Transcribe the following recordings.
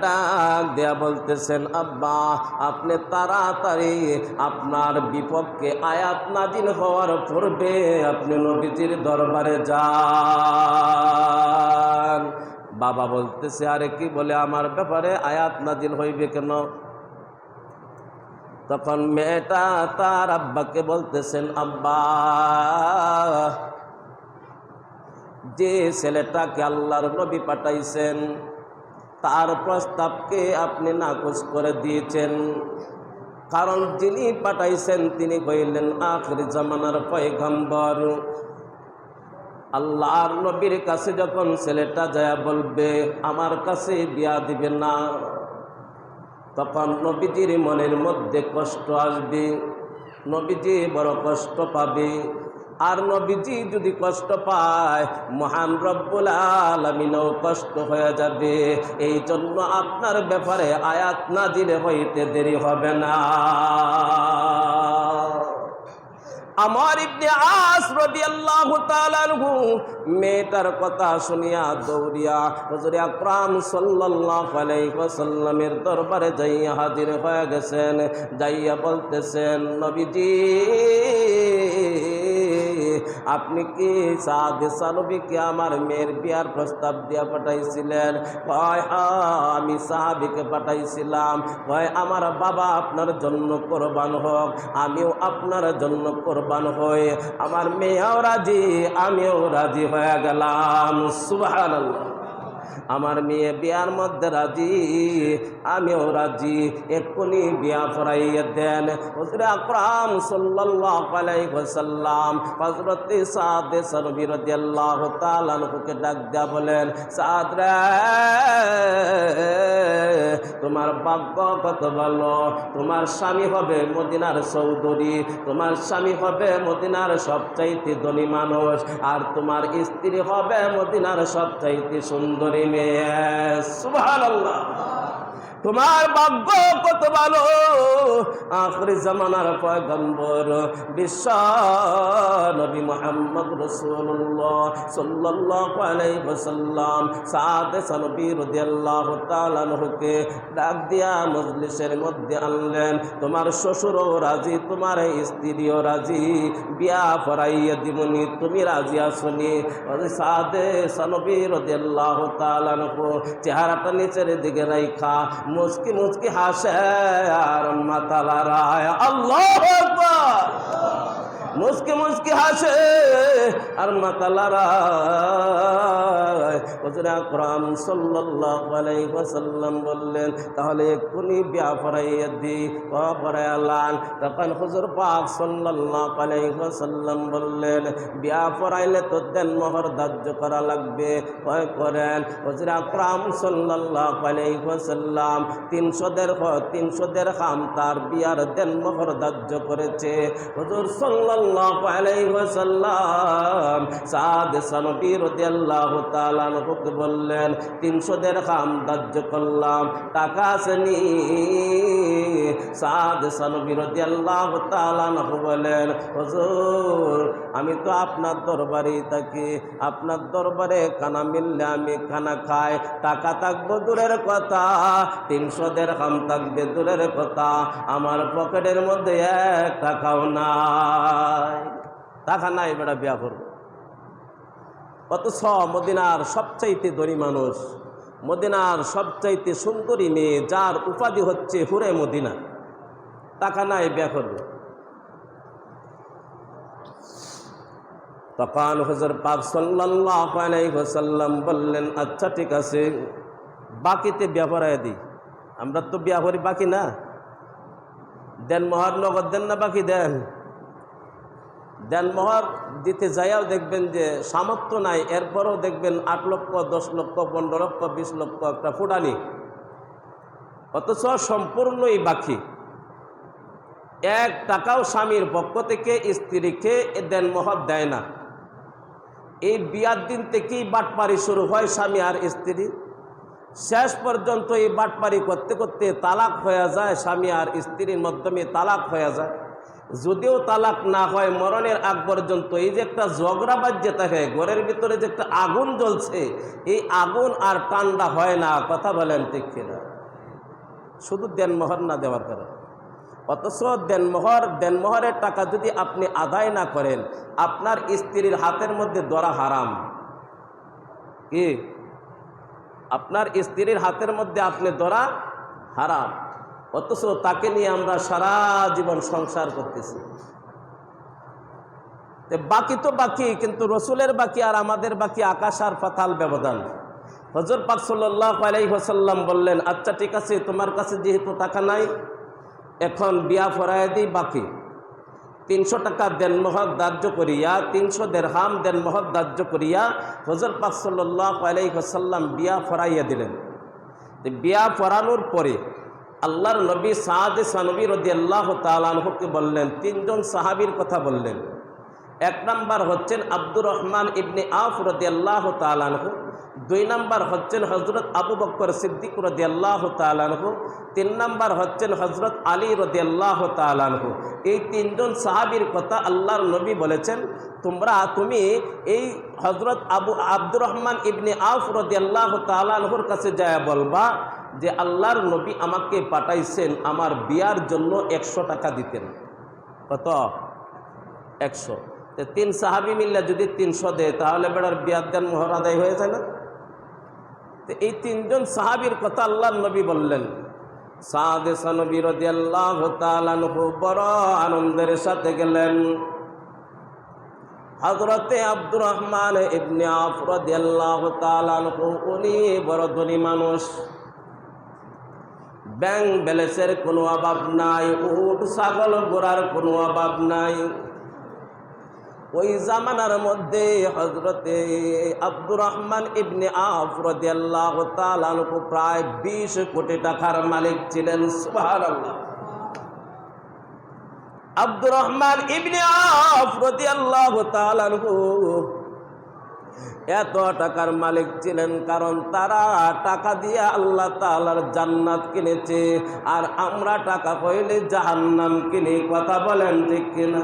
ডাক দেয়া বলতেছেন, আব্বা আপনি তাড়াতাড়ি আপনার বিপক্ষে আয়াত নাজিল হওয়ার পূর্বে আপনি নবীজির দরবারে যান। বাবা বলতেছে, আরে কি বলে, আমার ব্যাপারে আয়াত নাজিল হইবে কেন? তখন মেয়েটা তার আব্বাকে বলতেছেন, আব্বা যে ছেলেটাকে আল্লাহর নবী পাঠাইছেন তার প্রস্তাবকে আপনি নাকচ করে দিয়েছেন, কারণ যিনি পাঠাইছেন তিনি হইলেন আখির জামানার পয়গম্বর। আল্লাহর নবীর কাছে যখন ছেলেটা যায় বলবে আমার কাছে বিয়া দিবে না, তখন নবীজির মনের মধ্যে কষ্ট আসবে, নবীজি বড় কষ্ট পাবে। আর নবীজি যদি কষ্ট পায় মহান রব্বুল আলামিনও কষ্ট হয়ে যাবে। এই জন্য আপনার ব্যাপারে আয়াত নাজিল হইতে দেরি হবে না। আমর ইবনে আস রাদিয়াল্লাহু তাআলা আনহু মেয়েটার কথা শুনিয়া দৌড়িয়া হুজুর আকরাম সাল্লাল্লাহু আলাইহি ওয়াসাল্লামের দরবারে যাইয়া হাজির হয়ে গেছেন। যাইয়া বলতেছেন, নবীজি আপনি কি সাদ সানবীকে আমার মেয়ের বিয়ার প্রস্তাব দিয়া পাঠাইছিলেন? কয় আমি সাহাবীকে পাঠাইছিলাম। কয় আমার বাবা আপনার জন্য কোরবান হোক, আমিও আপনার জন্য কোরবান হই, আমার মেয়েও রাজি, আমিও রাজি হয়ে গেলাম। সুবহানাল্লাহ। আমার মেয়ে বিয়ার মধ্যে রাজি, আমিও রাজি, এক্ষুনি বিয়া পড়াইয়া দেন। হুজুর আকরাম সাল্লাল্লাহু আলাইহি ওয়াসাল্লাম হযরত সাদ সানবী রাদিয়াল্লাহু তাআলা আনহুকে ডাক দিয়া বলেন, সাদ রে তোমার ভাগ্য কত ভালো, তোমার স্বামী হবে মদিনার চৌধুরী, তোমার স্বামী হবে মদিনার সবচাইতে ধনী মানুষ, আর তোমার স্ত্রী হবে মদিনার সবচাইতে সুন্দরী মেয়ে। সুবহানাল্লাহ। তোমার ভাগ্য কত ভালো, আখির জামানার পয়গম্বর বিশ্ব নবী মুহাম্মদ রাসূলুল্লাহ সাল্লাল্লাহু আলাইহি ওয়াসাল্লাম সাদ সানবী রাদিয়াল্লাহু তাআলা আনহুকে ডাক দিয়া মজলিসের মধ্যে আনলেন। তোমার শ্বশুরও রাজি, তোমার স্ত্রীও রাজি, বিয়া পড়াইয়া দিবনি, তুমি রাজি আসনি? সাদ সানবী রাদিয়াল্লাহু তাআলা আনহু চেহারাটা নিচের দিকে রাইখা মুস্কি মুস্কি হাসে আর মাথা লড়ায়। আল্লাহু আকবার। মুস্কি মুস্কি হাসে আর মাথা লড়ায়। হুজুর আকরাম সাল্লাল্লাহু আলাইহি ওয়াসাল্লাম বললেন, তাহলে এক্ষুনি বিয়া পড়াইয়া দি। পড়াইলাম। তখন হুজুর পাক সাল্লাল্লাহু আলাইহি ওয়াসাল্লাম বললেন, বিয়া পড়াইলে তো দেন মোহর ধার্য করা লাগবে। কয় করেন? হুজুর আকরাম সাল্লাল্লাহু আলাইহি ওয়াসাল্লাম 300 দিরহাম তার বিয়ার দেন মোহর ধার্য করেছে। হুজুর সাল্লাল্লাহু আলাইহি ওয়াসাল্লাম সাদ সানবী রাদিয়াল্লাহু তাআলা আনহুকে বললেন, 300 দিরহাম ধার্য করলাম, টাকা আসেনি? সাদ সানবী রাদিয়াল্লাহু তাআলা আনহু বলেন, হুজুর আমি তো আপনার দরবারেই থাকি, আপনার দরবারে খানা মিললে আমি খানা খাই, টাকা থাকবো দূরের কথা, 300 দিরহাম থাকবে দূরের কথা, আমার পকেটের মধ্যে 1 টাকাও নাই। টাকা নাই, বেটা বিয়া করবো। অথচ মদিনার সবচাইতে ধনী মানুষ, মদিনার সবচাইতে সুন্দরী মেয়ে, যার উপাধি হচ্ছে হুরে মদিনা, টাকা নাই, বিয়া করবে। তখন হুজুর পাক সাল্লাল্লাহু আলাইহি ওয়াসাল্লাম বললেন, আচ্ছা ঠিক আছে, বাকিতে বিয়া পড়ায় দিই। আমরা তো বিয়া করি বাকি না, দেন মোহর নগদ দেন না বাকি দেন? দেন মোহর দিতে যাইয়াও দেখবেন যে সামর্থ্য নাই, এরপরও দেখবেন 8 লক্ষ 10 লক্ষ 15 লক্ষ 20 লক্ষ একটা ফুটানি, অথচ সম্পূর্ণই বাকি। 1 টাকাও স্বামীর পক্ষ থেকে স্ত্রীকে দেন মোহর দেয় না। এই বিয়ার দিন থেকেই বাটপারি শুরু হয় স্বামী আর স্ত্রী, শেষ পর্যন্ত এই বাটপারি করতে করতে তালাক হয়ে যায়, স্বামী আর স্ত্রীর মাধ্যমে তালাক হয়ে যায়। যদিও তালাক না হয় মরণের আগ পর্যন্ত এই যে একটা ঝগড়া বাজে থাকে, ঘরের ভিতরে যে একটা আগুন জ্বলছে, এই আগুন আর ঠান্ডা হয় না। কথা বলেন ঠিক কিনা? শুধু দেনমোহর না দেওয়ার কারণে। অথচ দেনমোহরের টাকা যদি আপনি আদায় না করেন, আপনার স্ত্রীর হাতের মধ্যে ধরা হারাম। কি? আপনার স্ত্রীর হাতের মধ্যে আপনি ধরা হারাম, অথচ তাকে নিয়ে আমরা সারা জীবন সংসার করতেছি। বাকি তো বাকি, কিন্তু রসুলের বাকি আর আমাদের বাকি আকাশ আর পাতাল ব্যবধান। হযরত পাক সাল্লাল্লাহু আলাইহি ওয়াসাল্লাম বললেন, আচ্ছা ঠিক আছে, তোমার কাছে যেহেতু টাকা নাই, এখন বিয়া ফরায় দিই। বাকি 300 টাকা দেনমোহর ধার্য করিয়া, 300 দিরহাম দেনমোহর ধার্য করিয়া হযরত পাক সাল্লাল্লাহু আলাইহি ওয়াসাল্লাম বিয়া ফরাইয়া দিলেন। বিয়া ফরানোর পরে আল্লাহর নবী সাদ সানবী রাদিয়াল্লাহু তাআলা আনহুকে বললেন, 3 জন সাহাবীর কথা বললেন। 1 নাম্বার হচ্ছেন আব্দুর রহমান ইবনে আওফ রাদিয়াল্লাহু তাআলা আনহু, 2 নাম্বার হচ্ছেন হযরত আবু বকর সিদ্দিক রাদিয়াল্লাহু তাআলা আনহু, 3 নাম্বার হচ্ছেন হযরত আলী রাদিয়াল্লাহু তাআলা আনহু। এই 3 জন সাহাবীর কথা আল্লাহর নবী বলেছেন, তুমি এই হযরত আব্দুর রহমান ইবনে আওফ রাদিয়াল্লাহু তাআলা আনহুর কাছে যায় বলবা যে আল্লাহর নবী আমাকে পাঠাইছেন আমার বিয়ার জন্য 100 টাকা দিতেন। কত? 100। 3 সাহাবী মিললে যদি 300 দেয়, তাহলে বেড়ার বিয়ার দেন মোহর আদায় হয়ে যায় না? এই 3 জন সাহাবীর কথা আল্লাহর নবী বললেন। সাদ সানবী রাদিয়াল্লাহু তাআলা আনহু বড় আনন্দের সাথে গেলেন। হযরতে আব্দুর রহমান ইবনে আওফ রাদিয়াল্লাহু তাআলা আনহু উনি বড় ধনী মানুষ, ব্যাংক ব্যালেন্সের কোনো অভাব নাই, উট ছাগল ঘোড়ার কোনো অভাব নাই। ওই জামানার মধ্যে হযরতে আব্দুর রহমান ইবনে আওফ রাদিয়াল্লাহু তাআলা আনহু প্রায় 20 কোটি টাকার মালিক ছিলেন। সুবহানাল্লাহ। আব্দুর রহমান ইবনে আওফ রাদিয়াল্লাহু তাআলা আনহু এত টাকার মালিক ছিলেন কারণ তারা টাকা দিয়ে আল্লাহ তাআলার জান্নাত কিনেছে, আর আমরা টাকা পাইলে জাহান্নাম কিনি। কথা বলেন ঠিক কিনা?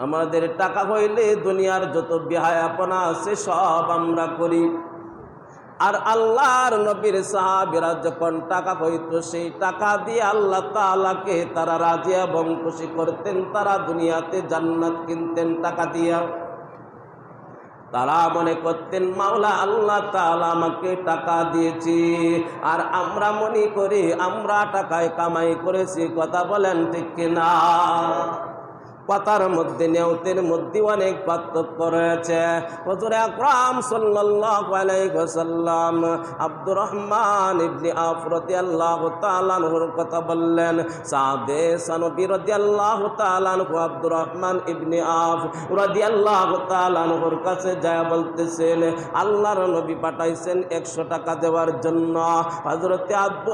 আমাদের টাকা হইলে দুনিয়ার যত বিহায়াপনা আছে সব আমরা করি। আর আল্লাহর নবীর সাহাবীরা যখন টাকা হইতো, সেই টাকা দিয়ে আল্লাহ তাআলাকে তারা রাজি এবং খুশি করতেন। তারা দুনিয়াতে জান্নাত কিনতেন টাকা দিয়া। তারা মনে করতেন মাওলা আল্লাহ তাআলা আমাকে টাকা দিয়েছি, আর আমরা মনে করি আমরা টাকায় কামাই করেছি। কথা বলেন ঠিক কিনা? কথার মধ্যে নিয়তের মধ্যে অনেক পার্থক্য রয়েছে। হুজুর আকরাম সাল্লাল্লাহু আলাইহি ওয়াসাল্লাম আব্দুর রহমান ইবনে আওফ রাদিয়াল্লাহু তাআলা আনহুর কথা বললেন। সাদে সানবী রাদিয়াল্লাহু তাআলা আনহু আব্দুর রহমান ইবনে আওফ রাদিয়াল্লাহু তাআলা আনহুর কাছে যায় বলতেছেন, আল্লাহর নবী পাঠাইছেন 100 টাকা দেওয়ার জন্য। হযরতে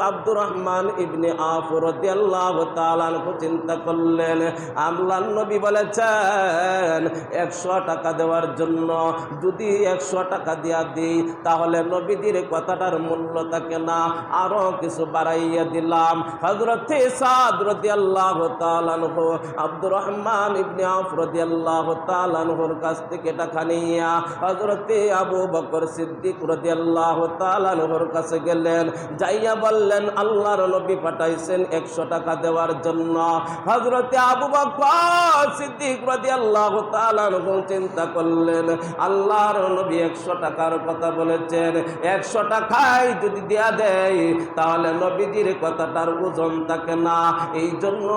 আব্দুর রহমান ইবনে আওফ রাদিয়াল্লাহু তাআলা আনহু চিন্তা করলেন, আল্লাহর নবী বলেছেন 100 টাকা দেওয়ার জন্য, যদি 100 টাকা দিয়া দিই তাহলে নবীদের কথাটার মূল্য থাকে না, আরো কিছু বাড়াইয়া দিলাম। হযরতে সাদ রাদিয়াল্লাহু তাআলা আনহু আব্দুর রহমান ইবনে আওফ রাদিয়াল্লাহু তাআলা আনহুর কাছ থেকে টাকা নিয়া হযরতে আবু বকর সিদ্দিক রাদিয়াল্লাহু তাআলা আনহুর কাছে গেলেন। যাইয়া বললেন আল্লাহর নবী পাঠাইছেন 100 টাকা দেওয়ার জন্য। হযরতে আবু বকর সিদ্দিক রাদিয়াল্লাহু তাআলা আনহু চিন্তা করলেন, আল্লাহর নবী 100 টাকার কথা বলেছেন, 100 টাকায় যদি দেয়া দেয় তাহলে নবীজির কথাটার ওজন থাকে না। এই জন্য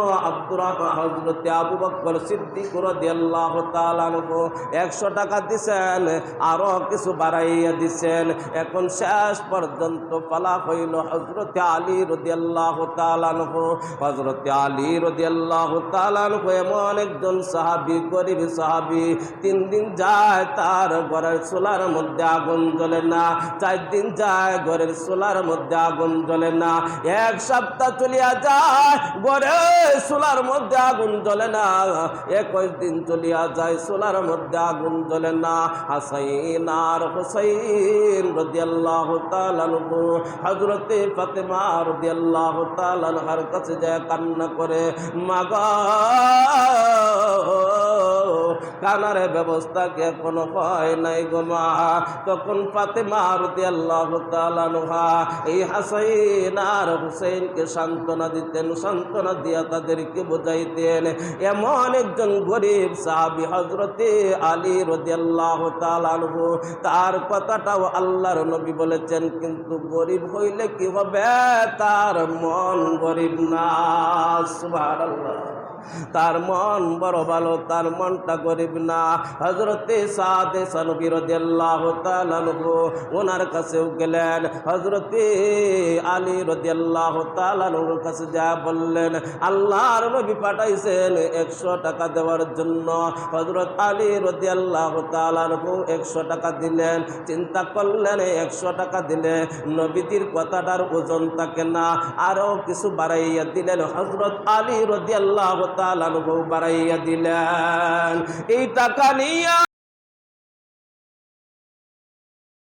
হযরতে আবু বকর সিদ্দিক রাদিয়াল্লাহু তাআলা আনহু 100 টাকা দিছেন, আরো কিছু বাড়াইয়া দিছেন। এখন শেষ পর্যন্ত পালা হইল হযরতে আলী রাদিয়াল্লাহু তাআলা আনহু। হযরতে আলী রাদিয়াল্লাহু তাআলা আনহু এমন একজন সাহাবী, গরিব সাহাবী, 3 দিন যায় তার ঘরের চুলার মধ্যে আগুন জ্বলে না, 4 দিন যায় ঘরের চুলার মধ্যে আগুন জ্বলে না, 1 সপ্তাহ চলিয়া যায় ঘরের চুলার মধ্যে আগুন জ্বলে না, 21 দিন চলিয়া যায় চুলার মধ্যে আগুন জ্বলে না। হাসাইন আর হুসাইন রাদিয়াল্লাহু তাআলা আনহু হযরতে ফাতেমা রাদিয়াল্লাহু তাআলা আনহার কাছে যায় কান্না করে, মা গো, কানার ব্যবস্থা কি এখনো হয় নাই গো মা? তখন ফাতেমা রাদিয়াল্লাহু তাআলা আনহা এই হাসাইন আর হুসাইনকে সান্ত্বনা দিতেন, সান্ত্বনা দিয়া তাদেরকে বোঝাইতেন। এমন একজন গরিব সাহাবী হযরতে আলী রাদিয়াল্লাহু তাআলা আনহু, তার কথাটাও আল্লাহর নবী বলেছেন, কিন্তু গরিব হইলে কি হবে, তার মন গরিব না। সুবহানাল্লাহ, তার মন বড় ভালো, তার মনটা গরিব না। হযরতে সাদে সানবী রাদিয়াল্লাহু তাআলা আনহু ওনার কাছেও গেলেন, হযরতে আলী রাদিয়াল্লাহু তাআলা আনহুর কাছে যা বললেন, আল্লাহর নবী পাঠাইছেন 100 টাকা দেওয়ার জন্য। হযরত আলী রাদিয়াল্লাহু তাআলা আনহু 100 টাকা দিলেন। চিন্তা করলেন 100 টাকা দিলে নবীজির কথাটার ওজন থাকে না, আরো কিছু বাড়াইয়া দিলেন। হযরত আলী রাদিয়াল্লাহু তাআলা আনহু বাড়াইয়া দিলেন। এই টাকা নিয়া